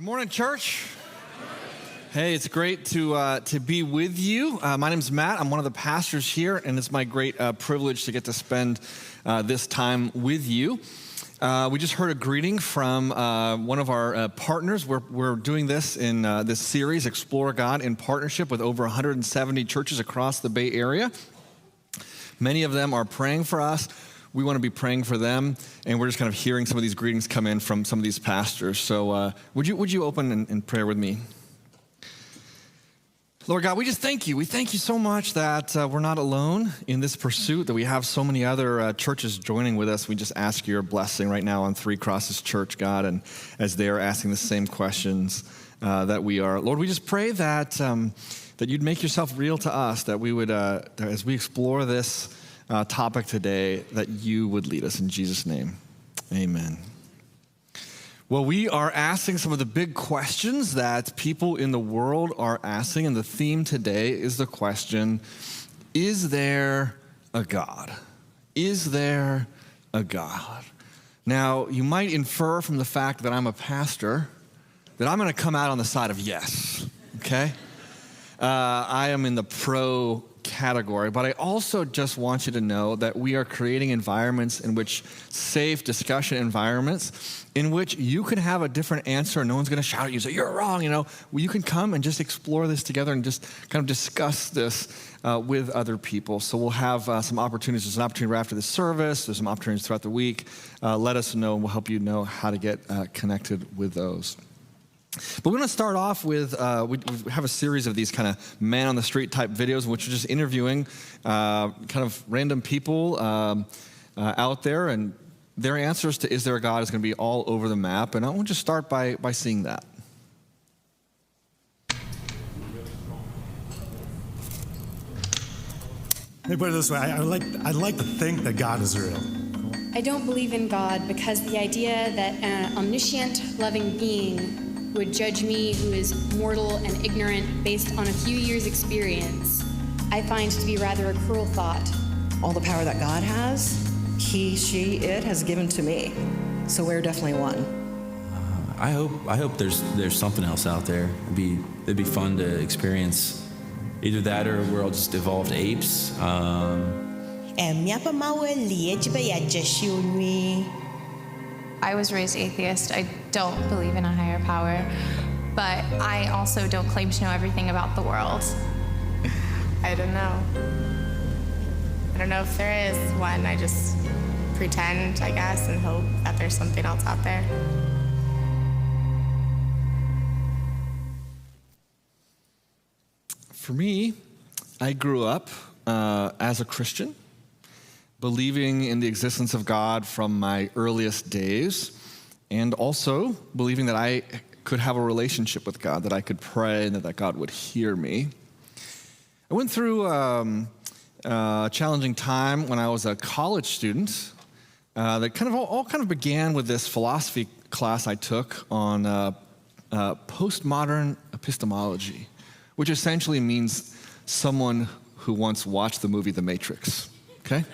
Good morning, church. Hey, it's great to be with you. My name's Matt. I'm one of the pastors here, and it's my great privilege to get to spend this time with you. We just heard a greeting from one of our partners. We're doing this in this series, Explore God, in partnership with over 170 churches across the Bay Area. Many of them are praying for us. We want to be praying for them, and we're just kind of hearing some of these greetings come in from some of these pastors. So would you open in prayer with me? Lord God, we just thank you. We thank you so much that we're not alone in this pursuit, that we have so many other churches joining with us. We just ask your blessing right now on Three Crosses Church, God, and as they are asking the same questions that we are. Lord, we just pray that you'd make yourself real to us, that we would, as we explore this topic today, that you would lead us in Jesus' name. Amen. Well, we are asking some of the big questions that people in the world are asking, and the theme today is the question, is there a God? Is there a God? Now, you might infer from the fact that I'm a pastor that I'm going to come out on the side of yes, okay? I am in the pro category, but I also just want you to know that we are creating environments in which safe discussion environments in which you can have a different answer and no one's going to shout at you and say, you're wrong, you can come and just explore this together and just kind of discuss this with other people. So we'll have some opportunities. There's an opportunity right after the service. There's some opportunities throughout the week. Let us know, and we'll help you know how to get connected with those. But we're going to start off with, we have a series of these kind of man-on-the-street type videos in which we're just interviewing kind of random people out there, and their answers to is there a God is going to be all over the map. And I want to just start by seeing that. Let me put it this way. I'd like to think that God is real. I don't believe in God because the idea that an omniscient, loving being would judge me, who is mortal and ignorant, based on a few years' experience, I find to be rather a cruel thought. All the power that God has, he, she, it has given to me. So we're definitely one. I hope there's something else out there. It'd be fun to experience either that or we're all just evolved apes. I was raised atheist. I don't believe in a higher power, but I also don't claim to know everything about the world. I don't know. I don't know if there is one. I just pretend, I guess, and hope that there's something else out there. For me, I grew up as a Christian, believing in the existence of God from my earliest days, and also believing that I could have a relationship with God, that I could pray, and that God would hear me. I went through a challenging time when I was a college student that kind of all kind of began with this philosophy class I took on postmodern epistemology, which essentially means someone who once watched the movie The Matrix, okay?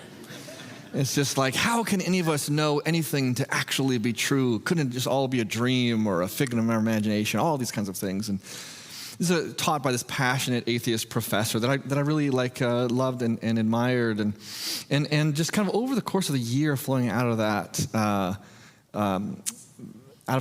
It's just like, how can any of us know anything to actually be true? Couldn't it just all be a dream or a figment of our imagination? All these kinds of things. And this is taught by this passionate atheist professor that I really loved and admired. And just kind of over the course of the year flowing out of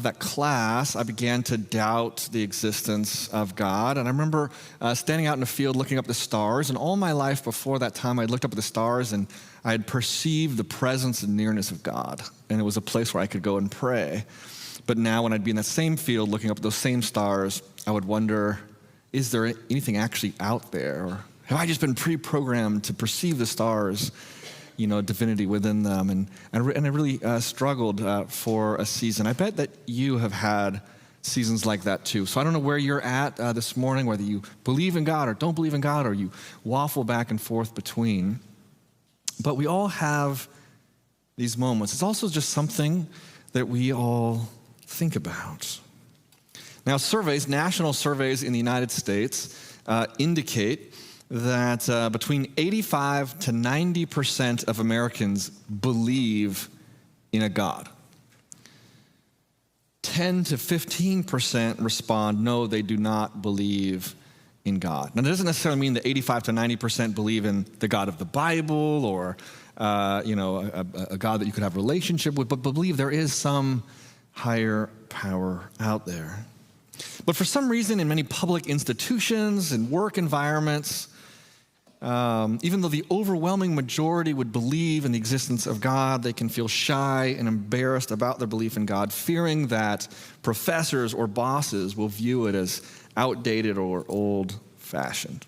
that class, I began to doubt the existence of God. And I remember standing out in the field looking up at the stars. And all my life before that time, I looked up at the stars and I had perceived the presence and nearness of God. And it was a place where I could go and pray. But now when I'd be in that same field looking up at those same stars, I would wonder, is there anything actually out there? Or have I just been pre-programmed to perceive the stars, divinity within them? And I really struggled for a season. I bet that you have had seasons like that too. So I don't know where you're at this morning, whether you believe in God or don't believe in God, or you waffle back and forth between. But we all have these moments. It's also just something that we all think about. Now, national surveys in the United States indicate that between 85 to 90% of Americans believe in a God. 10 to 15% respond, no, they do not believe in God. Now, that doesn't necessarily mean that 85 to 90% believe in the God of the Bible or, a God that you could have a relationship with, but believe there is some higher power out there. But for some reason, in many public institutions and work environments, even though the overwhelming majority would believe in the existence of God, they can feel shy and embarrassed about their belief in God, fearing that professors or bosses will view it as outdated or old-fashioned.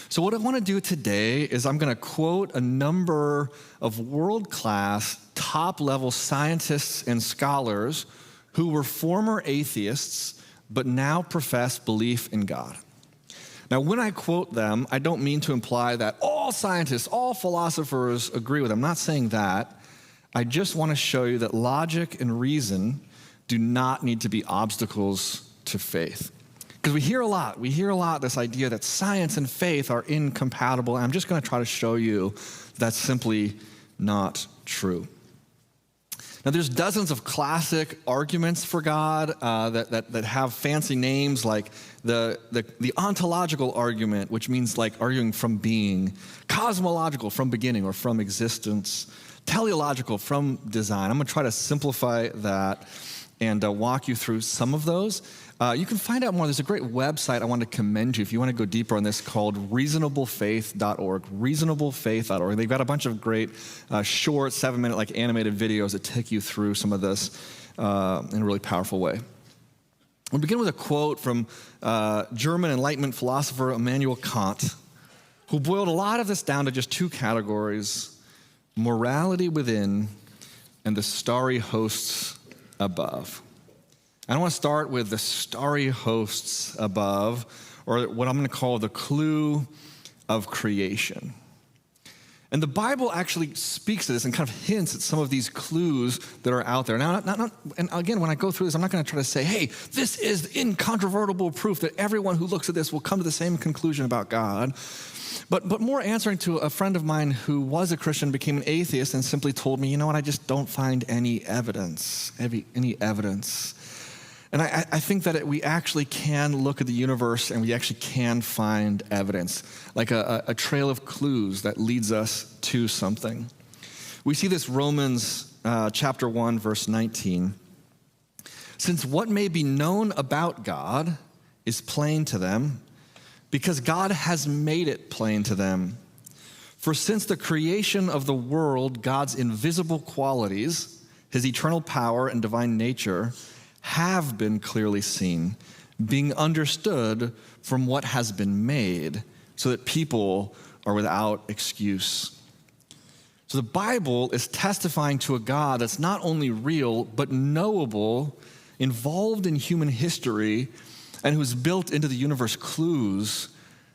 So what I want to do today is I'm going to quote a number of world-class, top-level scientists and scholars who were former atheists but now profess belief in God. Now, when I quote them, I don't mean to imply that all scientists, all philosophers agree with them. I'm not saying that. I just want to show you that logic and reason do not need to be obstacles to faith. Because we hear a lot this idea that science and faith are incompatible, and I'm just going to try to show you that's simply not true. Now, there's dozens of classic arguments for God that have fancy names, like the ontological argument, which means like arguing from being, cosmological, from beginning or from existence, teleological, from design. I'm going to try to simplify that and walk you through some of those. You can find out more. There's a great website I want to commend you if you want to go deeper on this called reasonablefaith.org, reasonablefaith.org. They've got a bunch of great short 7-minute like animated videos that take you through some of this in a really powerful way. We'll begin with a quote from German Enlightenment philosopher Immanuel Kant, who boiled a lot of this down to just two categories: morality within and the starry hosts above. I want to start with the starry hosts above, or what I'm going to call the clue of creation. And the Bible actually speaks to this and kind of hints at some of these clues that are out there. Now, and again, when I go through this, I'm not going to try to say, hey, this is incontrovertible proof that everyone who looks at this will come to the same conclusion about God. But more answering to a friend of mine who was a Christian, became an atheist, and simply told me, you know what, I just don't find any evidence. And I think that we actually can look at the universe and we actually can find evidence, like a trail of clues that leads us to something. We see this Romans chapter 1, verse 19. Since what may be known about God is plain to them, because God has made it plain to them. For since the creation of the world, God's invisible qualities, his eternal power and divine nature, have been clearly seen, being understood from what has been made, so that people are without excuse. So the Bible is testifying to a God that's not only real, but knowable, involved in human history, and who's built into the universe clues,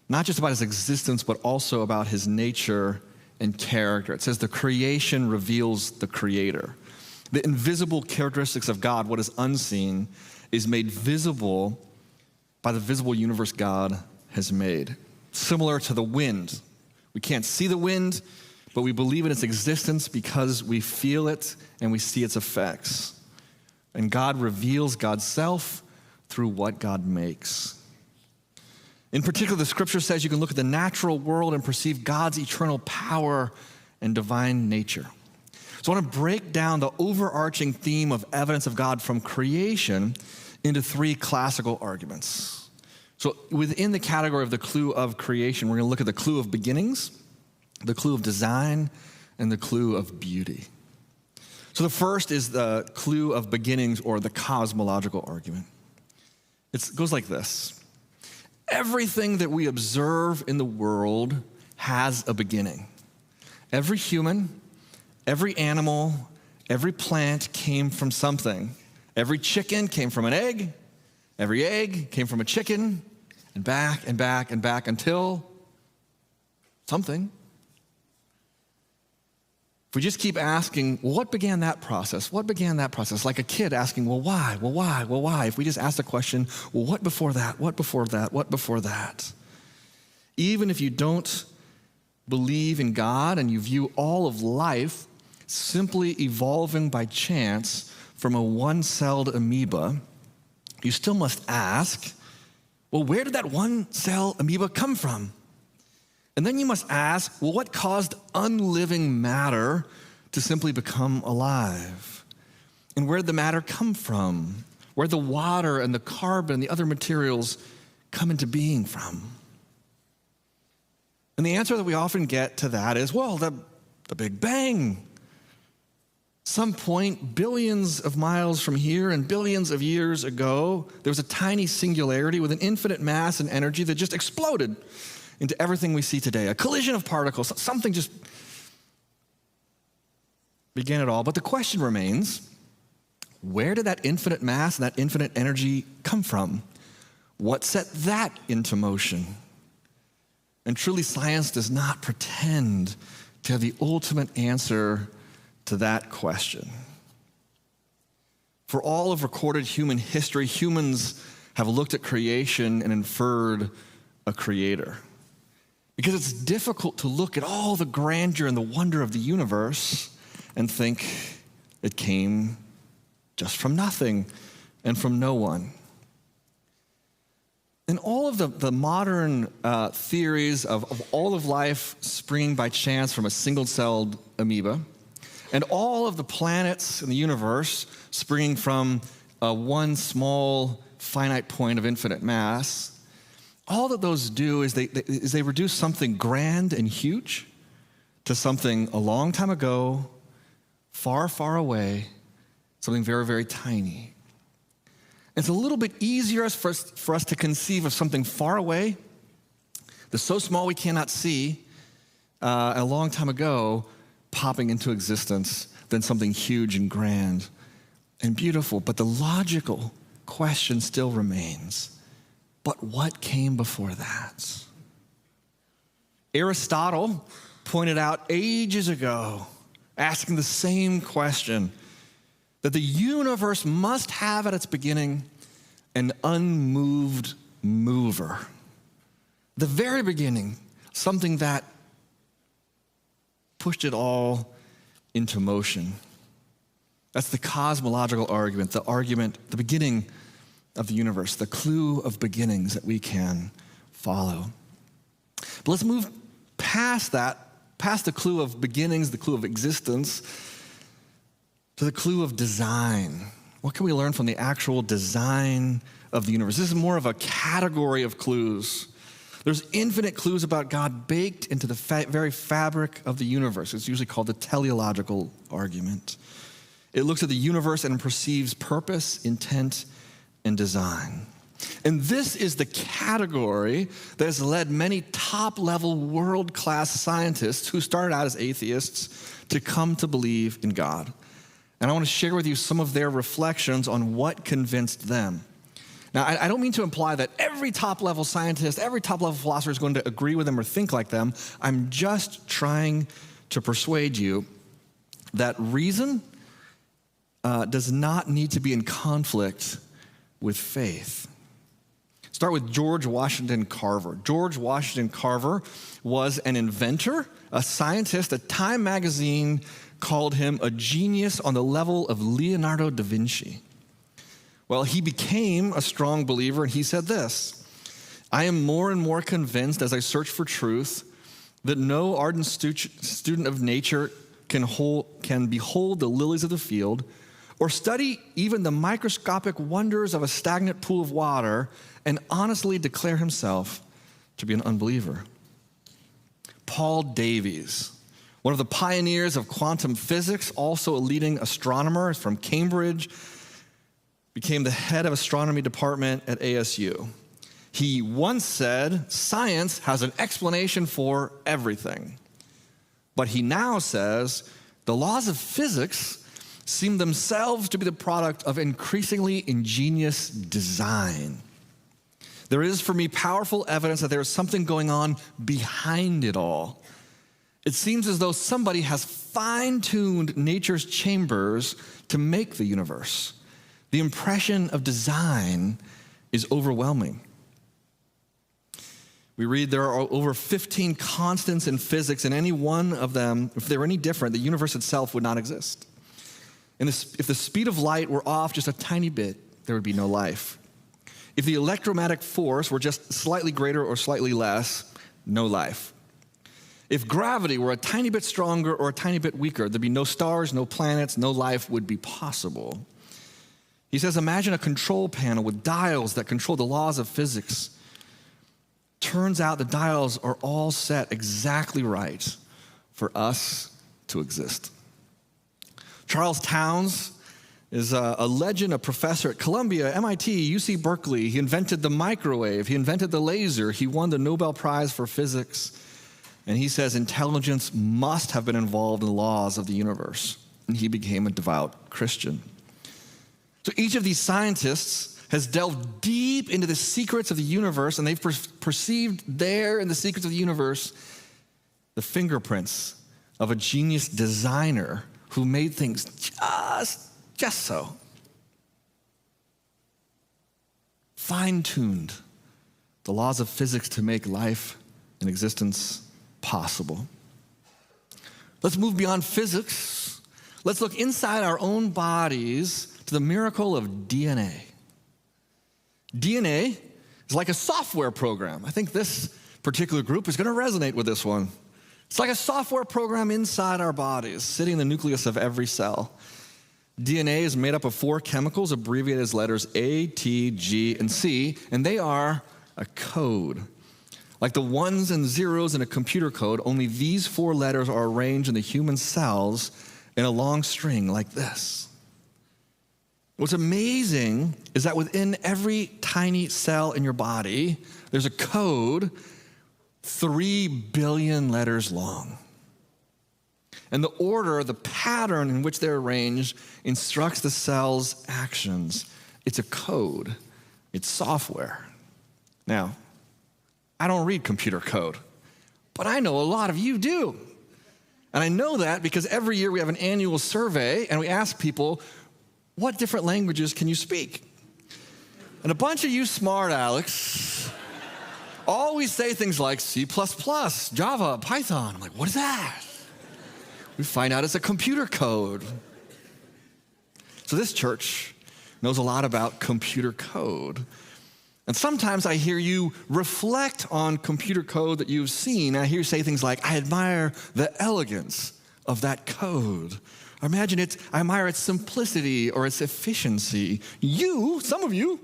not just about his existence, but also about his nature and character. It says the creation reveals the creator. The invisible characteristics of God, what is unseen, is made visible by the visible universe God has made. Similar to the wind. We can't see the wind, but we believe in its existence because we feel it and we see its effects. And God reveals God's self through what God makes. In particular, the scripture says you can look at the natural world and perceive God's eternal power and divine nature. So I want to break down the overarching theme of evidence of God from creation into three classical arguments. So within the category of the clue of creation, we're going to look at the clue of beginnings, the clue of design, and the clue of beauty. So the first is the clue of beginnings, or the cosmological argument. It goes like this. Everything that we observe in the world has a beginning. Every human, every animal, every plant came from something. Every chicken came from an egg. Every egg came from a chicken, and back and back and back until something. If we just keep asking, well, what began that process? What began that process? Like a kid asking, well, why? Well, why? Well, why? If we just ask the question, well, what before that? What before that? What before that? Even if you don't believe in God and you view all of life simply evolving by chance from a one-celled amoeba, you still must ask, well, where did that one-cell amoeba come from? And then you must ask, well, what caused unliving matter to simply become alive? And where did the matter come from? Where did the water and the carbon and the other materials come into being from? And the answer that we often get to that is, well, the Big Bang. Some point, billions of miles from here and billions of years ago, there was a tiny singularity with an infinite mass and energy that just exploded into everything we see today. A collision of particles, something just began it all. But the question remains, where did that infinite mass and that infinite energy come from? What set that into motion? And truly, science does not pretend to have the ultimate answer to that question. For all of recorded human history, humans have looked at creation and inferred a creator. Because it's difficult to look at all the grandeur and the wonder of the universe and think it came just from nothing and from no one. And all of the modern theories of all of life springing by chance from a single-celled amoeba, and all of the planets in the universe springing from one small finite point of infinite mass, all that those do is they reduce something grand and huge to something a long time ago, far, far away, something very, very tiny. It's a little bit easier for us to conceive of something far away that's so small we cannot see a long time ago popping into existence than something huge and grand and beautiful. But the logical question still remains, but what came before that? Aristotle pointed out ages ago, asking the same question, that the universe must have at its beginning an unmoved mover. The very beginning, something that pushed it all into motion. That's the cosmological argument, the beginning of the universe, the clue of beginnings that we can follow. But let's move past that, past the clue of beginnings, the clue of existence, to the clue of design. What can we learn from the actual design of the universe? This is more of a category of clues. There's infinite clues about God baked into the very fabric of the universe. It's usually called the teleological argument. It looks at the universe and perceives purpose, intent, and design. And this is the category that has led many top-level world-class scientists who started out as atheists to come to believe in God. And I want to share with you some of their reflections on what convinced them. Now, I don't mean to imply that every top-level scientist, every top-level philosopher is going to agree with them or think like them. I'm just trying to persuade you that reason does not need to be in conflict with faith. Start with George Washington Carver. George Washington Carver was an inventor, a scientist. Time magazine called him a genius on the level of Leonardo da Vinci. Well, he became a strong believer, and he said this: I am more and more convinced as I search for truth that no ardent student of nature can behold the lilies of the field or study even the microscopic wonders of a stagnant pool of water and honestly declare himself to be an unbeliever. Paul Davies, one of the pioneers of quantum physics, also a leading astronomer from Cambridge, became the head of astronomy department at ASU. He once said, science has an explanation for everything. But he now says, the laws of physics seem themselves to be the product of increasingly ingenious design. There is, for me, powerful evidence that there is something going on behind it all. It seems as though somebody has fine-tuned nature's chambers to make the universe. The impression of design is overwhelming. We read there are over 15 constants in physics, and any one of them, if they were any different, the universe itself would not exist. And if the speed of light were off just a tiny bit, there would be no life. If the electromagnetic force were just slightly greater or slightly less, no life. If gravity were a tiny bit stronger or a tiny bit weaker, there'd be no stars, no planets, no life would be possible. He says, imagine a control panel with dials that control the laws of physics. Turns out the dials are all set exactly right for us to exist. Charles Towns is a legend, a professor at Columbia, MIT, UC Berkeley. He invented the microwave. He invented the laser. He won the Nobel Prize for physics. And he says intelligence must have been involved in the laws of the universe. And he became a devout Christian. So each of these scientists has delved deep into the secrets of the universe, and they've perceived there in the secrets of the universe the fingerprints of a genius designer who made things just so. Fine-tuned the laws of physics to make life and existence possible. Let's move beyond physics. Let's look inside our own bodies to the miracle of DNA. DNA is like a software program. I think this particular group is going to resonate with this one. It's like a software program inside our bodies, sitting in the nucleus of every cell. DNA is made up of 4 chemicals abbreviated as letters A, T, G, and C, and they are a code. Like the ones and zeros in a computer code, only these 4 letters are arranged in the human cells in a long string like this. What's amazing is that within every tiny cell in your body, there's a code 3 billion letters long. And the order, the pattern in which they're arranged instructs the cell's actions. It's a code. It's software. Now, I don't read computer code, but I know a lot of you do. And I know that because every year we have an annual survey and we ask people, what different languages can you speak? And a bunch of you smart Alex always say things like C++, Java, Python. I'm like, what is that? We find out it's a computer code. So this church knows a lot about computer code. And sometimes I hear you reflect on computer code that you've seen. I hear you say things like, I admire the elegance of that code. I admire its simplicity or its efficiency. Some of you,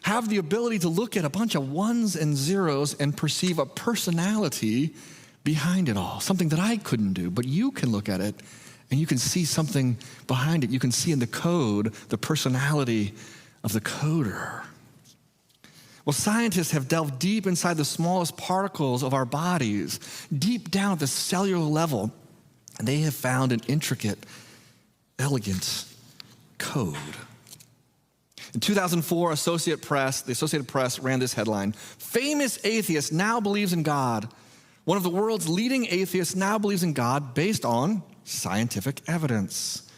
have the ability to look at a bunch of ones and zeros and perceive a personality behind it all, something that I couldn't do, but you can look at it and you can see something behind it. You can see in the code the personality of the coder. Well, scientists have delved deep inside the smallest particles of our bodies, deep down at the cellular level, and they have found an intricate, elegant code. In 2004, the Associated Press ran this headline: famous atheist now believes in God. One of the world's leading atheists now believes in God based on scientific evidence.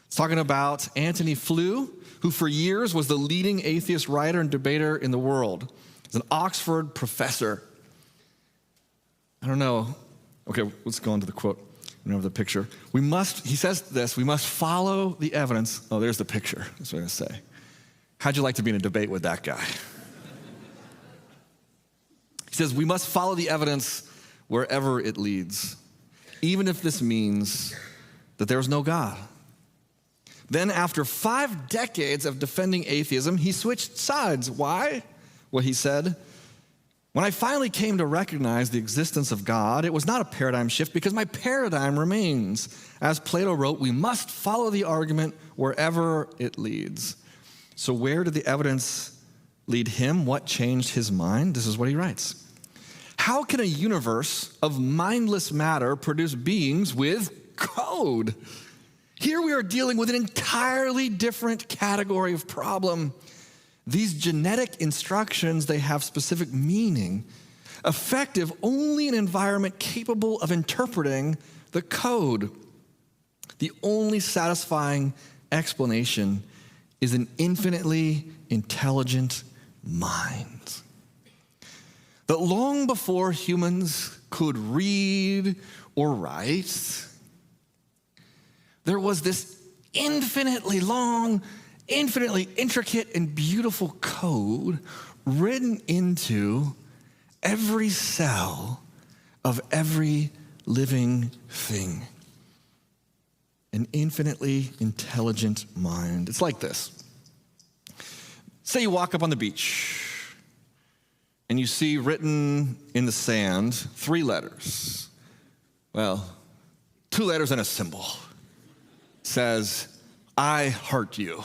It's talking about Antony Flew, who for years was the leading atheist writer and debater in the world. He's an Oxford professor. I don't know. Okay, let's go on to the quote. We don't have the picture. He says this, we must follow the evidence. Oh, there's the picture. That's what I'm going to say. How'd you like to be in a debate with that guy? He says, we must follow the evidence wherever it leads, even if this means that there is no God. Then after 5 decades of defending atheism, he switched sides. Why? Well, he said, when I finally came to recognize the existence of God, it was not a paradigm shift because my paradigm remains. As Plato wrote, we must follow the argument wherever it leads. So where did the evidence lead him? What changed his mind? This is what he writes. How can a universe of mindless matter produce beings with code? Here we are dealing with an entirely different category of problem. These genetic instructions, they have specific meaning, effective only in an environment capable of interpreting the code. The only satisfying explanation is an infinitely intelligent mind. That long before humans could read or write, there was this infinitely long, infinitely intricate and beautiful code written into every cell of every living thing. An infinitely intelligent mind. It's like this. Say you walk up on the beach and you see written in the sand 3 letters. Well, 2 letters and a symbol. It says, I heart you.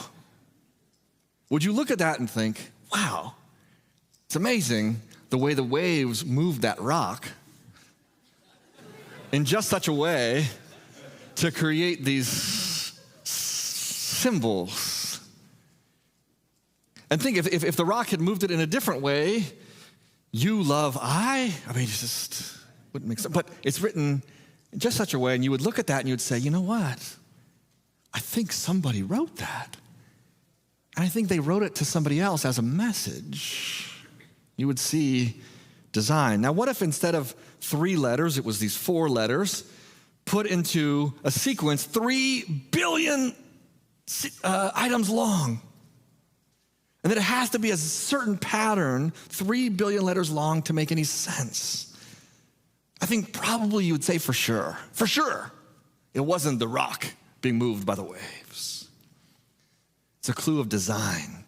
Would you look at that and think, wow, it's amazing the way the waves moved that rock in just such a way to create these symbols. And think if the rock had moved it in a different way, you love I mean, it just wouldn't make sense. But it's written in just such a way, and you would look at that and you would say, you know what? I think somebody wrote that. And I think they wrote it to somebody else as a message. You would see design. Now, what if instead of 3 letters, it was these 4 letters put into a sequence 3 billion items long? And that it has to be a certain pattern, 3 billion letters long to make any sense. I think probably you would say for sure, it wasn't the rock being moved by the waves. It's a clue of design.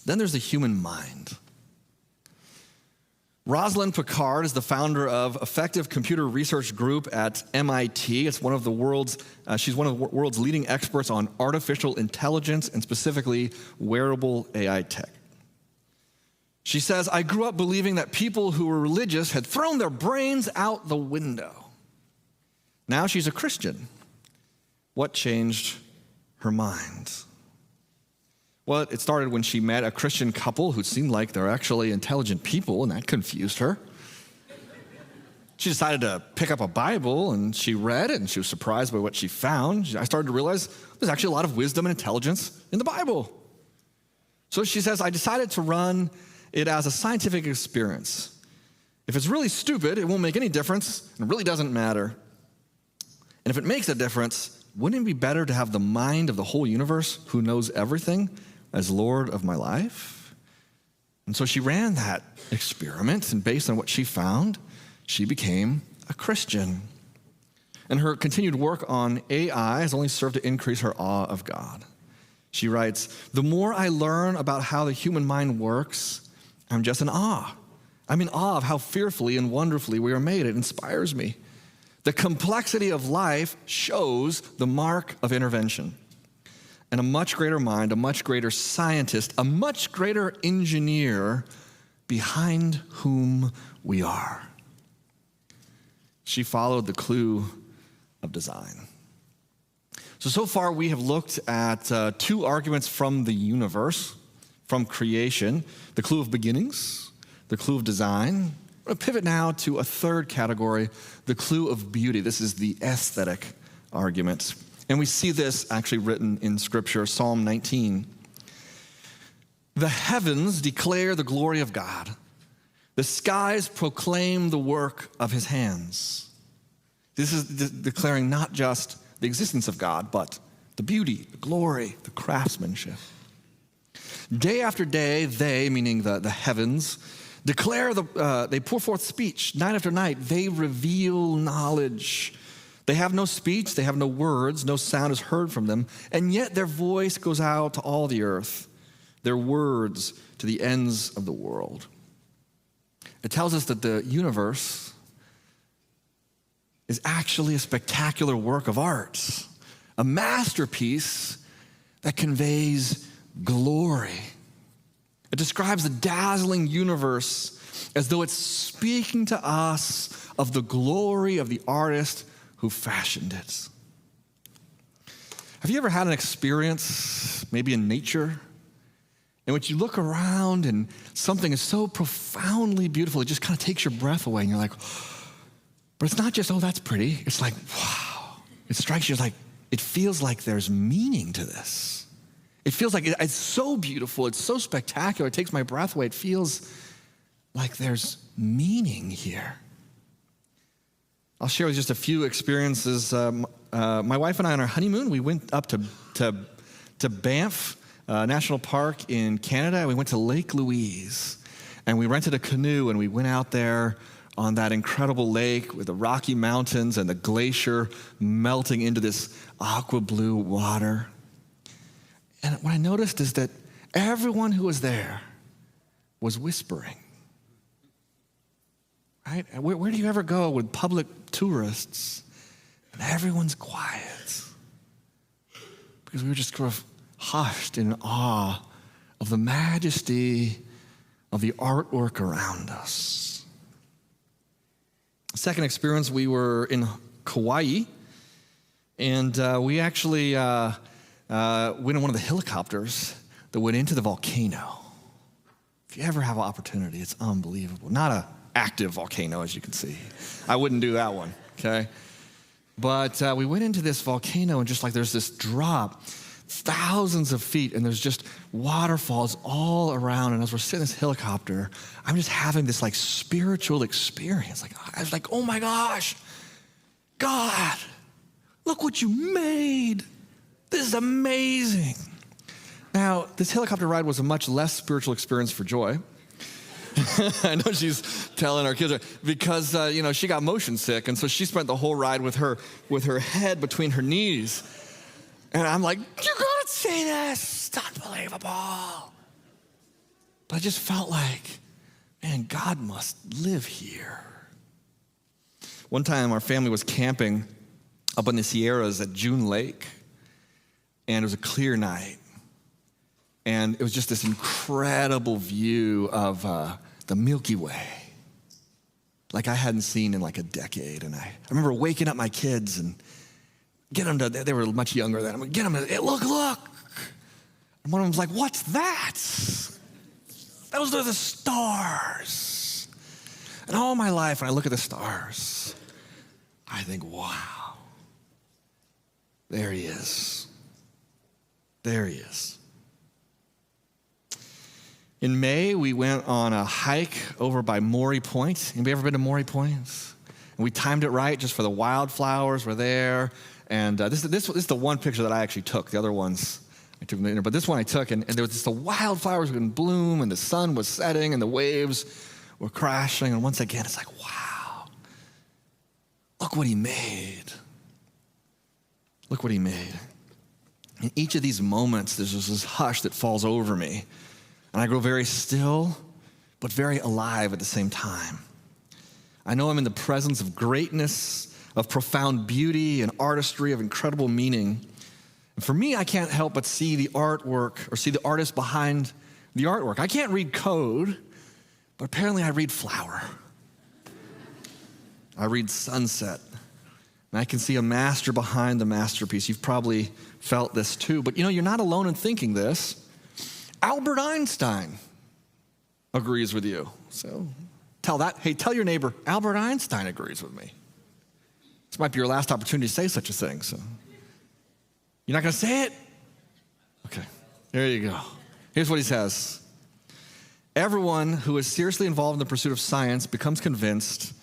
Then there's the human mind. Rosalind Picard is the founder of Effective Computer Research Group at MIT. It's one of the world's, she's one of the world's leading experts on artificial intelligence and specifically wearable AI tech. She says, I grew up believing that people who were religious had thrown their brains out the window. Now she's a Christian. What changed her mind? Well, it started when she met a Christian couple who seemed like they're actually intelligent people, and that confused her. She decided to pick up a Bible, and she read it, and she was surprised by what she found. I started to realize there's actually a lot of wisdom and intelligence in the Bible. So she says, I decided to run it as a scientific experience. If it's really stupid, it won't make any difference, and it really doesn't matter. And if it makes a difference, wouldn't it be better to have the mind of the whole universe who knows everything as Lord of my life? And so she ran that experiment, and based on what she found, she became a Christian. And her continued work on AI has only served to increase her awe of God. She writes, the more I learn about how the human mind works, I'm just in awe. I'm in awe of how fearfully and wonderfully we are made. It inspires me. The complexity of life shows the mark of intervention. And a much greater mind, a much greater scientist, a much greater engineer behind whom we are. She followed the clue of design. So far we have looked at 2 arguments from the universe, from creation, the clue of beginnings, the clue of design. I'm going to pivot now to a 3rd category, the clue of beauty. This is the aesthetic argument. And we see this actually written in Scripture, Psalm 19. The heavens declare the glory of God. The skies proclaim the work of his hands. This is declaring not just the existence of God, but the beauty, the glory, the craftsmanship. Day after day, they, meaning the heavens, declare, they pour forth speech. Night after night, they reveal knowledge. They have no speech, they have no words, no sound is heard from them, and yet their voice goes out to all the earth, their words to the ends of the world. It tells us that the universe is actually a spectacular work of art, a masterpiece that conveys glory. It describes the dazzling universe as though it's speaking to us of the glory of the artist who fashioned it. Have you ever had an experience, maybe in nature, in which you look around and something is so profoundly beautiful, it just kind of takes your breath away, and you're like, but it's not just, oh, that's pretty. It's like, wow. It strikes you like, it feels like there's meaning to this. It feels like it's so beautiful, it's so spectacular, it takes my breath away. It feels like there's meaning here. I'll share with you just a few experiences. My wife and I on our honeymoon, we went up to Banff National Park in Canada. We went to Lake Louise, and we rented a canoe, and we went out there on that incredible lake with the Rocky Mountains and the glacier melting into this aqua blue water. And what I noticed is that everyone who was there was whispering. Right? Where do you ever go with public tourists and everyone's quiet? Because we were just sort of hushed in awe of the majesty of the artwork around us. Second experience, we were in Kauai, and we actually went in one of the helicopters that went into the volcano. If you ever have an opportunity, it's unbelievable. Not an active volcano, as you can see. I wouldn't do that one, okay? But we went into this volcano, and just like there's this drop, thousands of feet, and there's just waterfalls all around. And as we're sitting in this helicopter, I'm just having this like spiritual experience. Like I was like, oh my gosh, God, look what you made. This is amazing. Now, this helicopter ride was a much less spiritual experience for Joy. I know she's telling our kids because she got motion sick, and so she spent the whole ride with her head between her knees. And I'm like, you're gonna see this. It's unbelievable. But I just felt like, man, God must live here. One time our family was camping up in the Sierras at June Lake, and it was a clear night. And it was just this incredible view of the Milky Way, like I hadn't seen in like a decade. And I remember waking up my kids and get them to, they were much younger than them, get them to, hey, look. And one of them was like, what's that? Those are the stars. And all my life, when I look at the stars, I think, wow, there he is. There he is. In May, we went on a hike over by Maury Point. Anybody ever been to Maury Point? And we timed it right just for the wildflowers were there. And this is the one picture that I actually took. The other ones I took from the internet. But this one I took, and there was just the wildflowers were in bloom, and the sun was setting, and the waves were crashing. And once again, it's like, wow, look what he made. Look what he made. In each of these moments, there's just this hush that falls over me. And I grow very still, but very alive at the same time. I know I'm in the presence of greatness, of profound beauty and artistry, of incredible meaning. And for me, I can't help but see the artwork or see the artist behind the artwork. I can't read code, but apparently I read flower. I read sunset. And I can see a master behind the masterpiece. You've probably felt this too, but you're not alone in thinking this. Albert Einstein agrees with you. So tell your neighbor, Albert Einstein agrees with me. This might be your last opportunity to say such a thing. So you're not going to say it? Okay, there you go. Here's what he says. Everyone who is seriously involved in the pursuit of science becomes convinced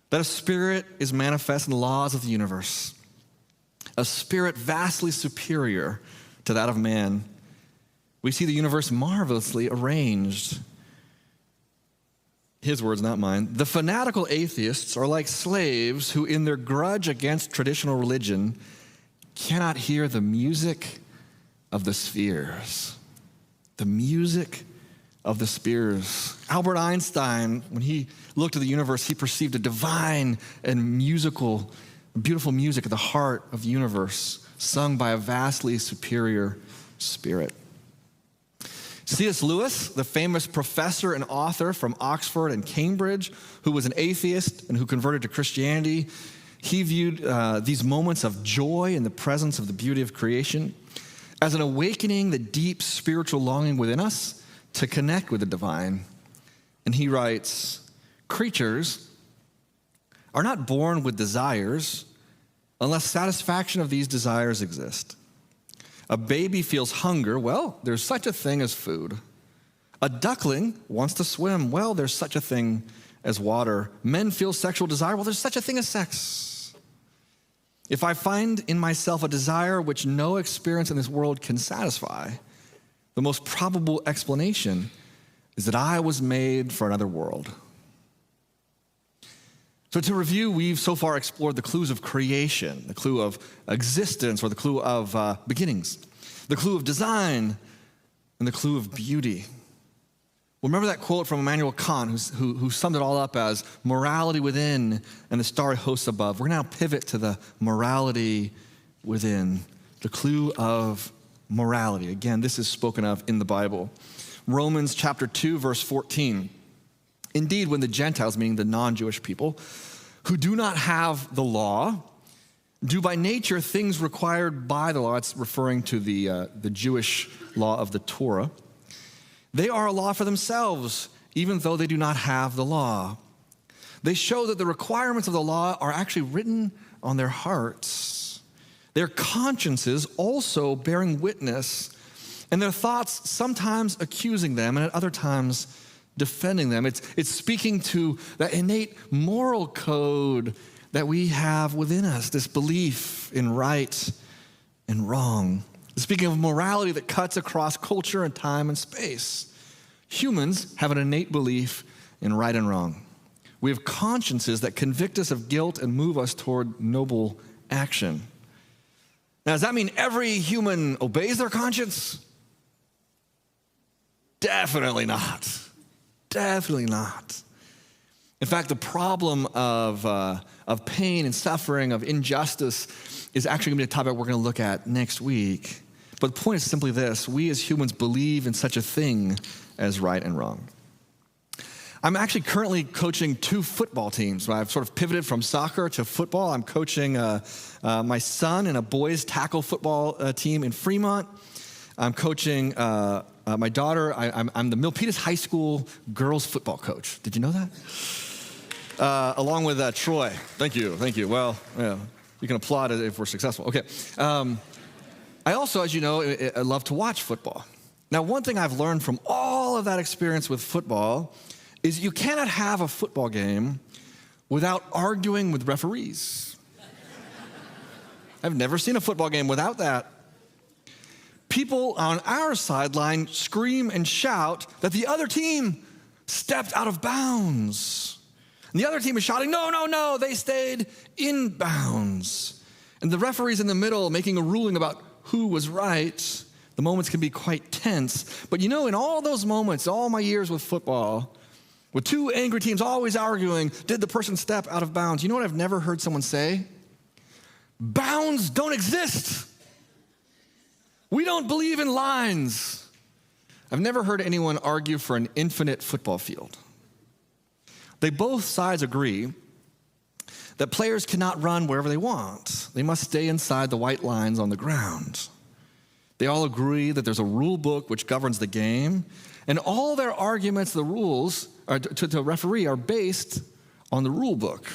that a spirit is manifest in the laws of the universe, a spirit vastly superior to that of man. We see the universe marvelously arranged. His words, not mine. The fanatical atheists are like slaves who, in their grudge against traditional religion, cannot hear the music of the spheres. The music of the spheres. Albert Einstein, when he looked at the universe, he perceived a divine and beautiful music at the heart of the universe, sung by a vastly superior spirit. C.S. Lewis, the famous professor and author from Oxford and Cambridge, who was an atheist and who converted to Christianity, he viewed these moments of joy in the presence of the beauty of creation as an awakening the deep spiritual longing within us to connect with the divine. And he writes, creatures are not born with desires unless satisfaction of these desires exist. A baby feels hunger. Well, there's such a thing as food. A duckling wants to swim. Well, there's such a thing as water. Men feel sexual desire. Well, there's such a thing as sex. If I find in myself a desire which no experience in this world can satisfy, the most probable explanation is that I was made for another world. So to review, we've so far explored the clues of creation, the clue of existence, or the clue of beginnings, the clue of design, and the clue of beauty. Well, remember that quote from Immanuel Kant, who summed it all up as morality within and the starry hosts above. We're going to now pivot to the morality within, the clue of morality. Again, this is spoken of in the Bible. Romans chapter 2, verse 14. Indeed, when the Gentiles, meaning the non-Jewish people, who do not have the law, do by nature things required by the law, it's referring to the Jewish law of the Torah, they are a law for themselves, even though they do not have the law. They show that the requirements of the law are actually written on their hearts, their consciences also bearing witness, and their thoughts sometimes accusing them and at other times defending them. It's speaking to that innate moral code that we have within us, this belief in right and wrong. Speaking of morality that cuts across culture and time and space. Humans have an innate belief in right and wrong. We have consciences that convict us of guilt and move us toward noble action. Now, does that mean every human obeys their conscience? Definitely not. Definitely not. In fact, the problem of pain and suffering, of injustice, is actually going to be a topic we're going to look at next week. But the point is simply this: we as humans believe in such a thing as right and wrong. I'm actually currently coaching 2 football teams. I've sort of pivoted from soccer to football. I'm coaching my son in a boys tackle football team in Fremont. I'm coaching my daughter. I'm the Milpitas High School girls football coach. Did you know that? Along with Troy. Thank you. Well, yeah, you can applaud it if we're successful. Okay. I also, as you know, I love to watch football. Now, one thing I've learned from all of that experience with football is you cannot have a football game without arguing with referees. I've never seen a football game without that. People on our sideline scream and shout that the other team stepped out of bounds. And the other team is shouting, no, they stayed in bounds. And the referee's in the middle making a ruling about who was right. The moments can be quite tense. But you know, in all those moments, all my years with football, with 2 angry teams always arguing, did the person step out of bounds? You know what I've never heard someone say? Bounds don't exist. We don't believe in lines. I've never heard anyone argue for an infinite football field. They both sides agree that players cannot run wherever they want. They must stay inside the white lines on the ground. They all agree that there's a rule book which governs the game, and all their arguments, the rules, to the referee are based on the rule book.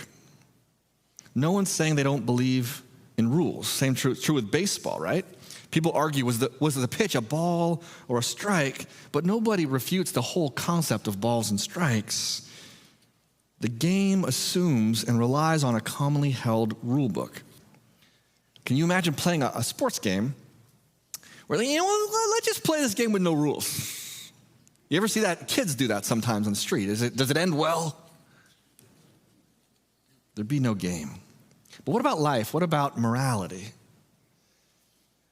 No one's saying they don't believe in rules. Same true with baseball, right? People argue, was the pitch a ball or a strike? But nobody refutes the whole concept of balls and strikes. The game assumes and relies on a commonly held rule book. Can you imagine playing a sports game where, let's just play this game with no rules? You ever see that? Kids do that sometimes on the street. Does it end well? There'd be no game. But what about life? What about morality?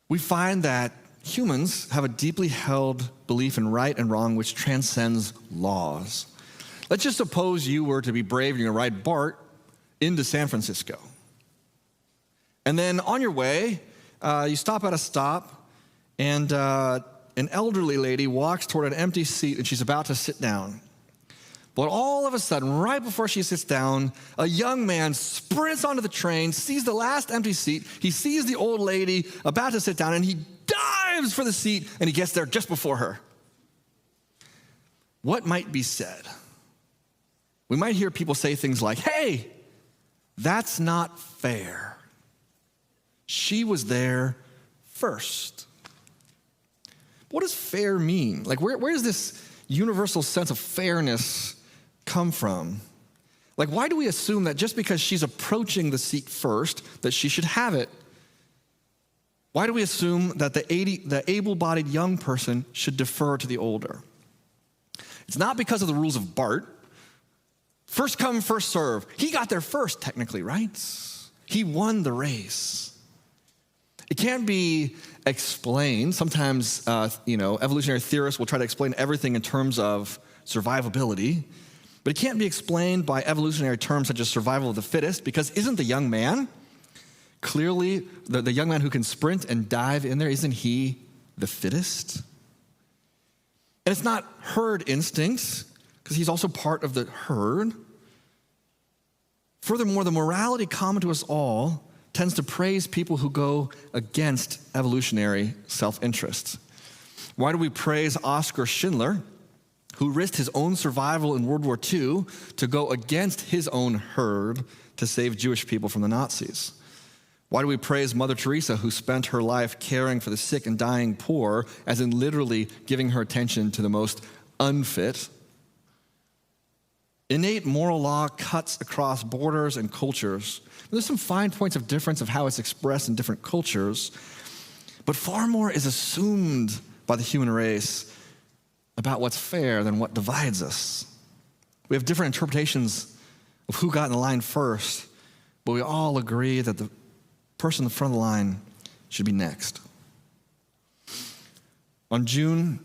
We find that humans have a deeply held belief in right and wrong which transcends laws. Let's just suppose you were to be brave and you're going to ride BART into San Francisco. And then on your way, you stop at a stop, and an elderly lady walks toward an empty seat, and she's about to sit down. But all of a sudden, right before she sits down, a young man sprints onto the train, sees the last empty seat, he sees the old lady about to sit down, and he dives for the seat, and he gets there just before her. What might be said? We might hear people say things like, hey, that's not fair. She was there first. What does fair mean? Like, where does this universal sense of fairness come from? Like, why do we assume that just because she's approaching the seat first, that she should have it? Why do we assume that the able-bodied young person should defer to the older? It's not because of the rules of BART. First come, first serve. He got there first, technically, right? He won the race. It can't be explained. Sometimes, evolutionary theorists will try to explain everything in terms of survivability, but it can't be explained by evolutionary terms such as survival of the fittest, because isn't the young man, clearly, the young man who can sprint and dive in there, isn't he the fittest? And it's not herd instincts, because he's also part of the herd. Furthermore, the morality common to us all tends to praise people who go against evolutionary self-interest. Why do we praise Oskar Schindler, who risked his own survival in World War II to go against his own herd to save Jewish people from the Nazis? Why do we praise Mother Teresa, who spent her life caring for the sick and dying poor, as in literally giving her attention to the most unfit? Innate moral law cuts across borders and cultures. There's some fine points of difference of how it's expressed in different cultures, but far more is assumed by the human race about what's fair than what divides us. We have different interpretations of who got in the line first, but we all agree that the person in the front of the line should be next. On June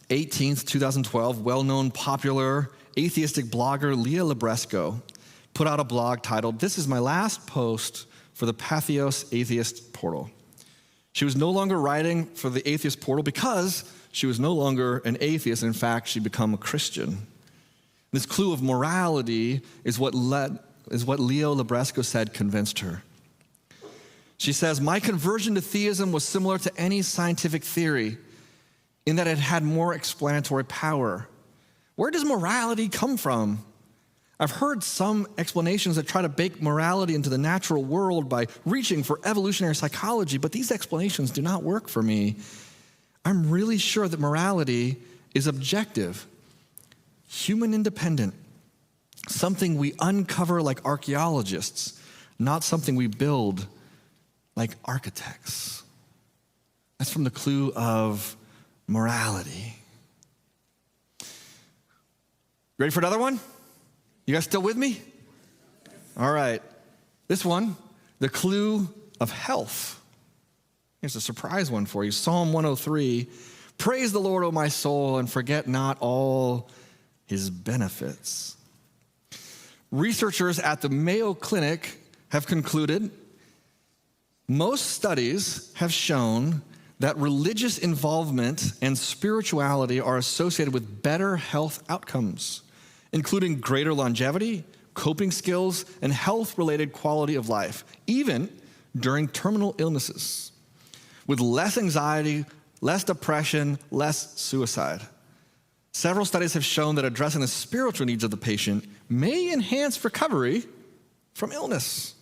18th, 2012, well-known popular atheistic blogger Leah Libresco put out a blog titled, "This is my last post for the Patheos Atheist Portal." She was no longer writing for the Atheist Portal because she was no longer an atheist. In fact, she'd become a Christian. This clue of morality is what Leah Libresco said convinced her. She says, "My conversion to theism was similar to any scientific theory in that it had more explanatory power. Where does morality come from? I've heard some explanations that try to bake morality into the natural world by reaching for evolutionary psychology, but these explanations do not work for me. I'm really sure that morality is objective, human independent, something we uncover like archaeologists, not something we build like architects." That's from the clue of morality. Ready for another one? You guys still with me? All right. This one, the clue of health. Here's a surprise one for you. Psalm 103, "Praise the Lord, O my soul, and forget not all his benefits." Researchers at the Mayo Clinic have concluded most studies have shown that religious involvement and spirituality are associated with better health outcomes, including greater longevity, coping skills, and health-related quality of life, even during terminal illnesses, with less anxiety, less depression, less suicide. Several studies have shown that addressing the spiritual needs of the patient may enhance recovery from illness.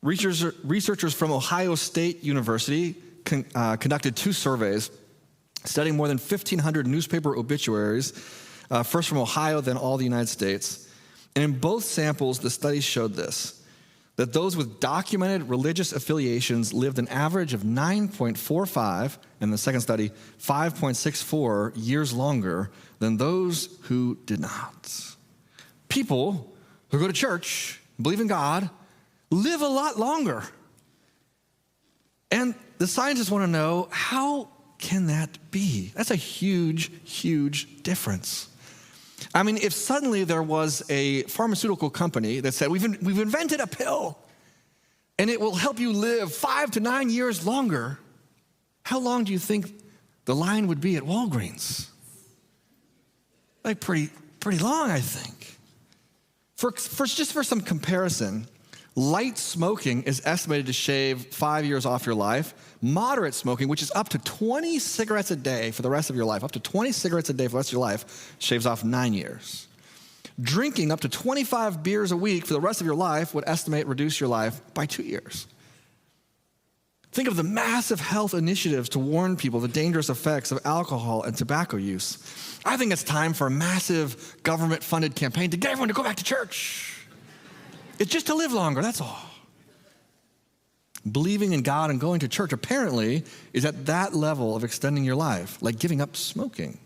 Researchers from Ohio State University conducted 2 surveys studying more than 1,500 newspaper obituaries, first from Ohio, then all the United States. And in both samples, the studies showed this, that those with documented religious affiliations lived an average of 9.45, and the second study, 5.64 years longer than those who did not. People who go to church, believe in God, live a lot longer. And the scientists want to know, how can that be? That's a huge, huge difference. I mean, if suddenly there was a pharmaceutical company that said, we've invented a pill, and it will help you live 5 to 9 years longer, how long do you think the line would be at Walgreens? Like pretty long, I think. Just for some comparison, light smoking is estimated to shave 5 years off your life. Moderate smoking, which is up to 20 cigarettes a day for the rest of your life, up to 20 cigarettes a day for the rest of your life, shaves off 9 years. Drinking up to 25 beers a week for the rest of your life would reduce your life by 2 years. Think of the massive health initiatives to warn people the dangerous effects of alcohol and tobacco use. I think it's time for a massive government-funded campaign to get everyone to go back to church. It's just to live longer, that's all. Believing in God and going to church apparently is at that level of extending your life, like giving up smoking.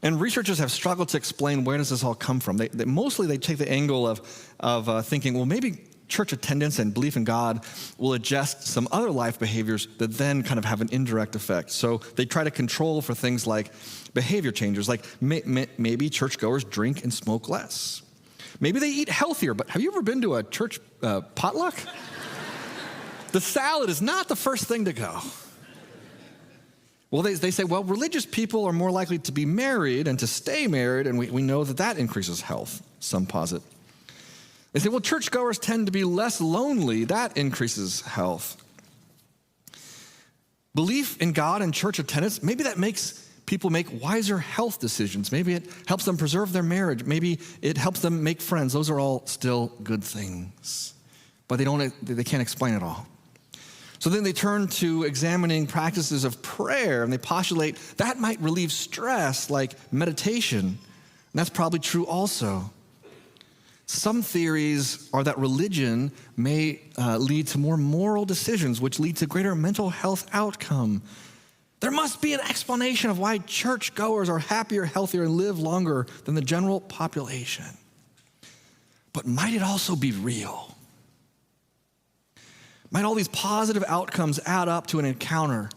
And researchers have struggled to explain where does this all come from. Mostly they take the angle of thinking, well, maybe church attendance and belief in God will adjust some other life behaviors that then kind of have an indirect effect. So they try to control for things like behavior changes, like maybe churchgoers drink and smoke less. Maybe they eat healthier, but have you ever been to a church potluck? The salad is not the first thing to go. Well, they say, well, religious people are more likely to be married and to stay married, and we know that increases health, some posit. They say, well, churchgoers tend to be less lonely. That increases health. Belief in God and church attendance, maybe that makes people make wiser health decisions. Maybe it helps them preserve their marriage. Maybe it helps them make friends. Those are all still good things. But they can't explain it all. So then they turn to examining practices of prayer, and they postulate that might relieve stress, like meditation. And that's probably true also. Some theories are that religion may lead to more moral decisions, which lead to greater mental health outcome. There must be an explanation of why churchgoers are happier, healthier, and live longer than the general population. But might it also be real? Might all these positive outcomes add up to an encounter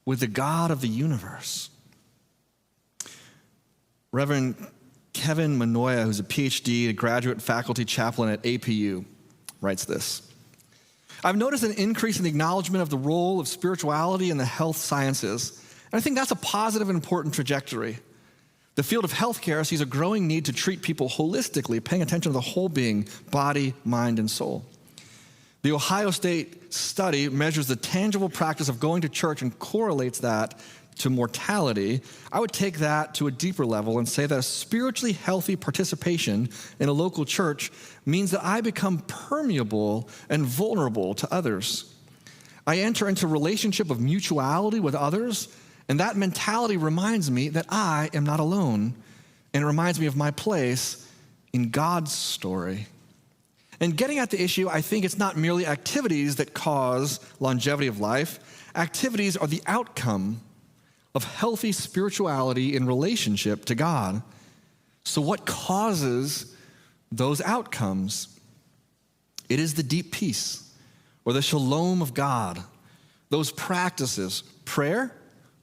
with the God of the universe? Reverend Kevin Manoia, who's a PhD, a graduate faculty chaplain at APU, writes this. I've noticed an increase in the acknowledgement of the role of spirituality in the health sciences, and I think that's a positive and important trajectory. The field of healthcare sees a growing need to treat people holistically, paying attention to the whole being, body, mind, and soul. The Ohio State study measures the tangible practice of going to church and correlates that to mortality. I would take that to a deeper level and say that a spiritually healthy participation in a local church means that I become permeable and vulnerable to others. I enter into a relationship of mutuality with others, and that mentality reminds me that I am not alone, and it reminds me of my place in God's story. And getting at the issue, I think it's not merely activities that cause longevity of life. Activities are the outcome of healthy spirituality in relationship to God. So what causes those outcomes? It is the deep peace or the shalom of God. Those practices, prayer,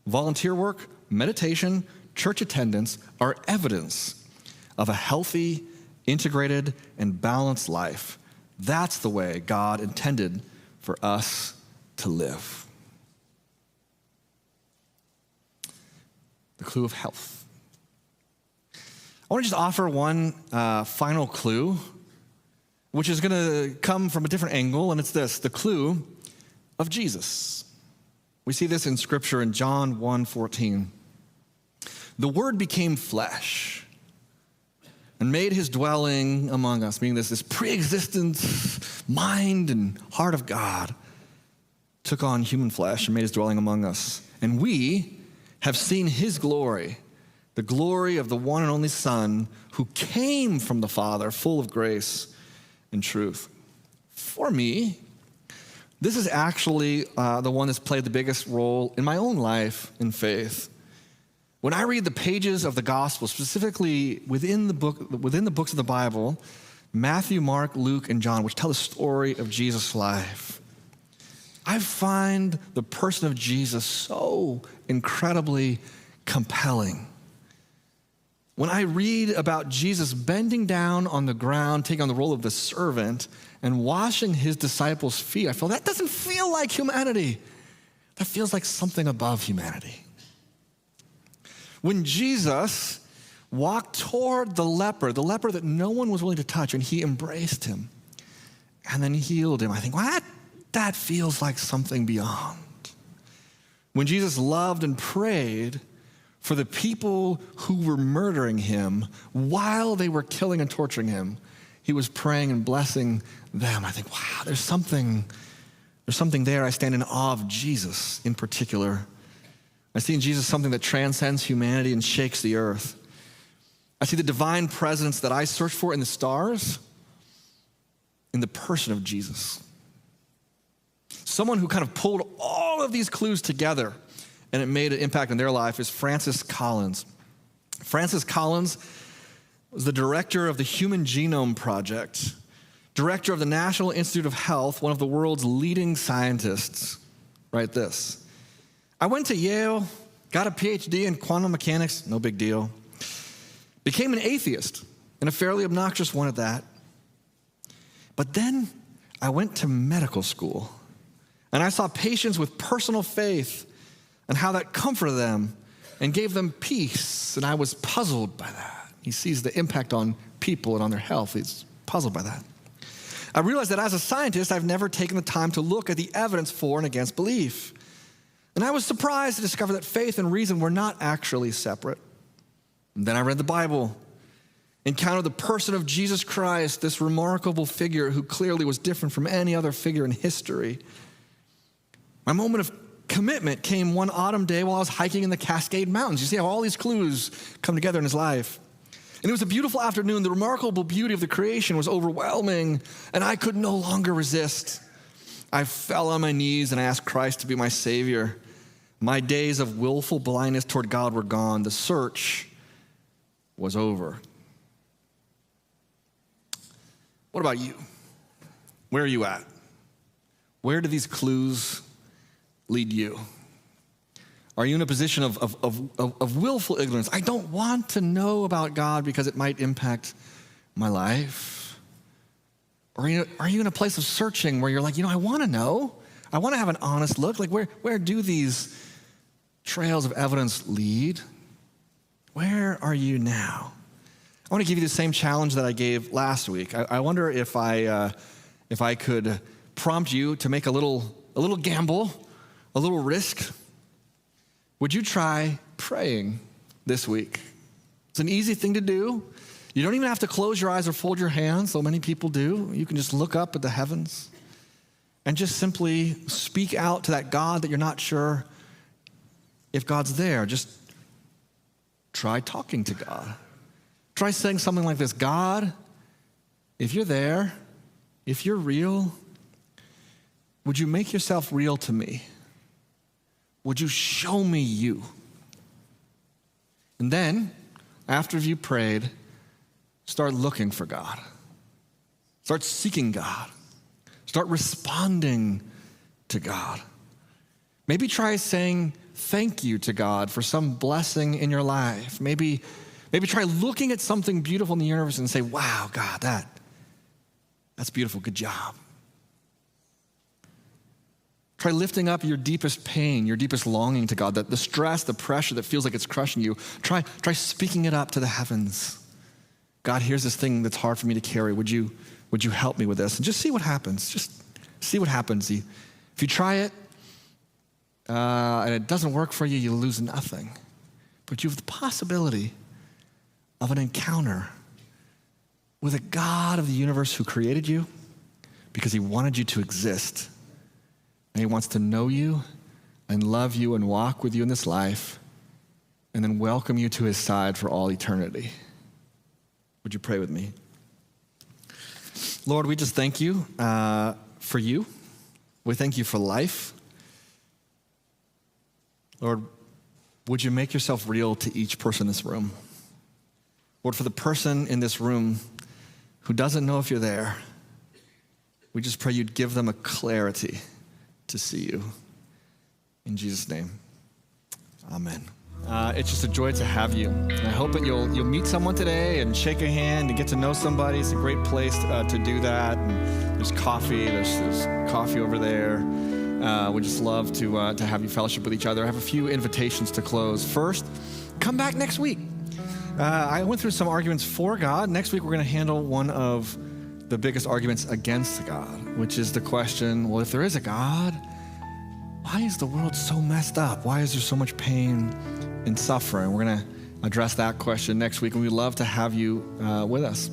volunteer work, meditation, church attendance, are evidence of a healthy, integrated, and balanced life. That's the way God intended for us to live. The clue of health. I want to just offer one final clue, which is going to come from a different angle, and it's this, the clue of Jesus. We see this in Scripture in John 1:14. The Word became flesh and made his dwelling among us, meaning this pre-existent mind and heart of God took on human flesh and made his dwelling among us. And we have seen his glory, the glory of the one and only Son who came from the Father, full of grace and truth. For me, this is actually the one that's played the biggest role in my own life in faith. When I read the pages of the gospel, specifically within the books of the Bible, Matthew, Mark, Luke, and John, which tell the story of Jesus' life, I find the person of Jesus so incredibly compelling. When I read about Jesus bending down on the ground, taking on the role of the servant, and washing his disciples' feet, I feel that doesn't feel like humanity. That feels like something above humanity. When Jesus walked toward the leper that no one was willing to touch, and he embraced him and then healed him, I think, well, that feels like something beyond. When Jesus loved and prayed for the people who were murdering him while they were killing and torturing him, he was praying and blessing them. I think, wow, there's something There's something there. I stand in awe of Jesus in particular. I see in Jesus something that transcends humanity and shakes the earth. I see the divine presence that I search for in the stars in the person of Jesus. Someone who kind of pulled all of these clues together and it made an impact on their life is Francis Collins. Francis Collins was the director of the Human Genome Project, director of the National Institute of Health, one of the world's leading scientists. Write this: I went to Yale, got a PhD in quantum mechanics, no big deal. Became an atheist, and a fairly obnoxious one at that. But then I went to medical school, and I saw patients with personal faith and how that comforted them and gave them peace, and I was puzzled by that. He sees the impact on people and on their health. He's puzzled by that. I realized that as a scientist, I've never taken the time to look at the evidence for and against belief. And I was surprised to discover that faith and reason were not actually separate. And then I read the Bible, encountered the person of Jesus Christ, this remarkable figure who clearly was different from any other figure in history. My moment of commitment came one autumn day while I was hiking in the Cascade Mountains. You see how all these clues come together in his life. And it was a beautiful afternoon. The remarkable beauty of the creation was overwhelming, and I could no longer resist. I fell on my knees and asked Christ to be my Savior. My days of willful blindness toward God were gone. The search was over. What about you? Where are you at? Where do these clues lead you? Are you in a position of willful ignorance? I don't want to know about God because it might impact my life. Or are you in a place of searching where you're like, I want to know. I want to have an honest look. Like, where do these trails of evidence lead? Where are you now? I want to give you the same challenge that I gave last week. I wonder if I could prompt you to make a little gamble, a little risk. Would you try praying this week? It's an easy thing to do. You don't even have to close your eyes or fold your hands, though many people do. You can just look up at the heavens and just simply speak out to that God that you're not sure if God's there. Just try talking to God. Try saying something like this: God, if you're there, if you're real, would you make yourself real to me? Would you show me you? And then, after you prayed, start looking for God. Start seeking God. Start responding to God. Maybe try saying thank you to God for some blessing in your life. Maybe try looking at something beautiful in the universe and say, wow, God, that's beautiful. Good job. Try lifting up your deepest pain, your deepest longing to God, the stress, the pressure that feels like it's crushing you. Try speaking it up to the heavens. God, here's this thing that's hard for me to carry. Would you help me with this? And just see what happens. Just see what happens. If you try it and it doesn't work for you, you lose nothing. But you have the possibility of an encounter with a God of the universe who created you because he wanted you to exist. And he wants to know you and love you and walk with you in this life and then welcome you to his side for all eternity. Would you pray with me? Lord, we just thank you for you. We thank you for life. Lord, would you make yourself real to each person in this room? Lord, for the person in this room who doesn't know if you're there, we just pray you'd give them a clarity to see you. In Jesus' name, amen. It's just a joy to have you. And I hope that you'll meet someone today and shake a hand and get to know somebody. It's a great place to do that. And there's coffee. There's coffee over there. We just love to have you fellowship with each other. I have a few invitations to close. First, come back next week. I went through some arguments for God. Next week, we're going to handle one of the biggest arguments against God, which is the question, well, if there is a God, why is the world so messed up? Why is there so much pain and suffering? We're going to address that question next week, and we'd love to have you with us.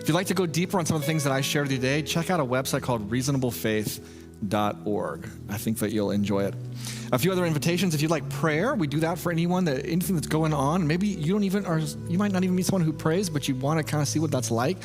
If you'd like to go deeper on some of the things that I shared with you today, check out a website called reasonablefaith.com. I think that you'll enjoy it. A few other invitations. If you'd like prayer, we do that for anyone, anything that's going on. Maybe you might not even meet someone who prays, but you want to kind of see what that's like.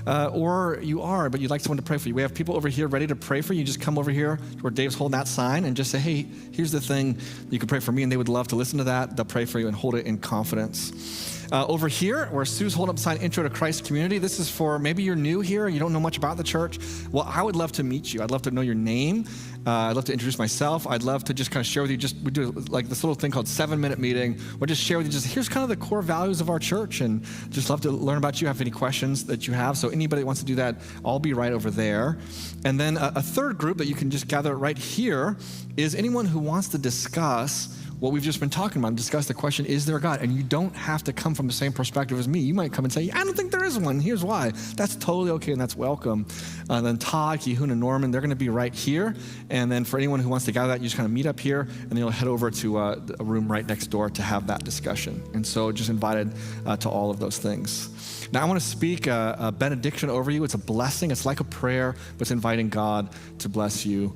Or you are, but you'd like someone to pray for you. We have people over here ready to pray for you. Just come over here where Dave's holding that sign and just say, hey, here's the thing. You can pray for me, and they would love to listen to that. They'll pray for you and hold it in confidence. Over here, where Sue's holding up the sign, Intro to Christ Community, this is for maybe you're new here, you don't know much about the church. Well, I would love to meet you. I'd love to know your name. I'd love to introduce myself. I'd love to just kind of share with you, we do like this little thing called 7-minute meeting. We'll just share with you, here's kind of the core values of our church, and just love to learn about you, have any questions that you have. So anybody that wants to do that, I'll be right over there. And then a third group that you can just gather right here is anyone who wants to discuss what we've just been talking about, discuss the question, is there a God? And you don't have to come from the same perspective as me. You might come and say, I don't think there is one. Here's why. That's totally okay, and that's welcome. Then Todd, Kihun, and Norman, they're going to be right here. And then for anyone who wants to gather that, you just kind of meet up here, and then you'll head over to a room right next door to have that discussion. And so just invited to all of those things. Now I want to speak a benediction over you. It's a blessing. It's like a prayer, but it's inviting God to bless you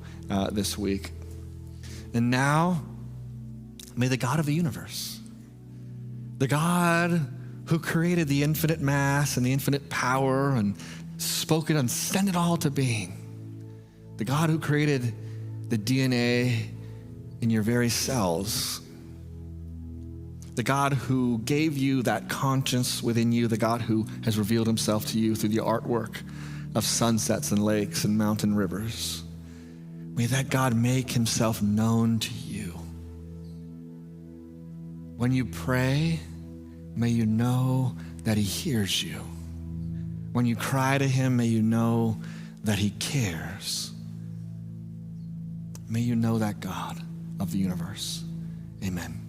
this week. And now, may the God of the universe, the God who created the infinite mass and the infinite power and spoke it and sent it all to being, the God who created the DNA in your very cells, the God who gave you that conscience within you, the God who has revealed himself to you through the artwork of sunsets and lakes and mountain rivers, may that God make himself known to you. When you pray, may you know that he hears you. When you cry to him, may you know that he cares. May you know that God of the universe. Amen.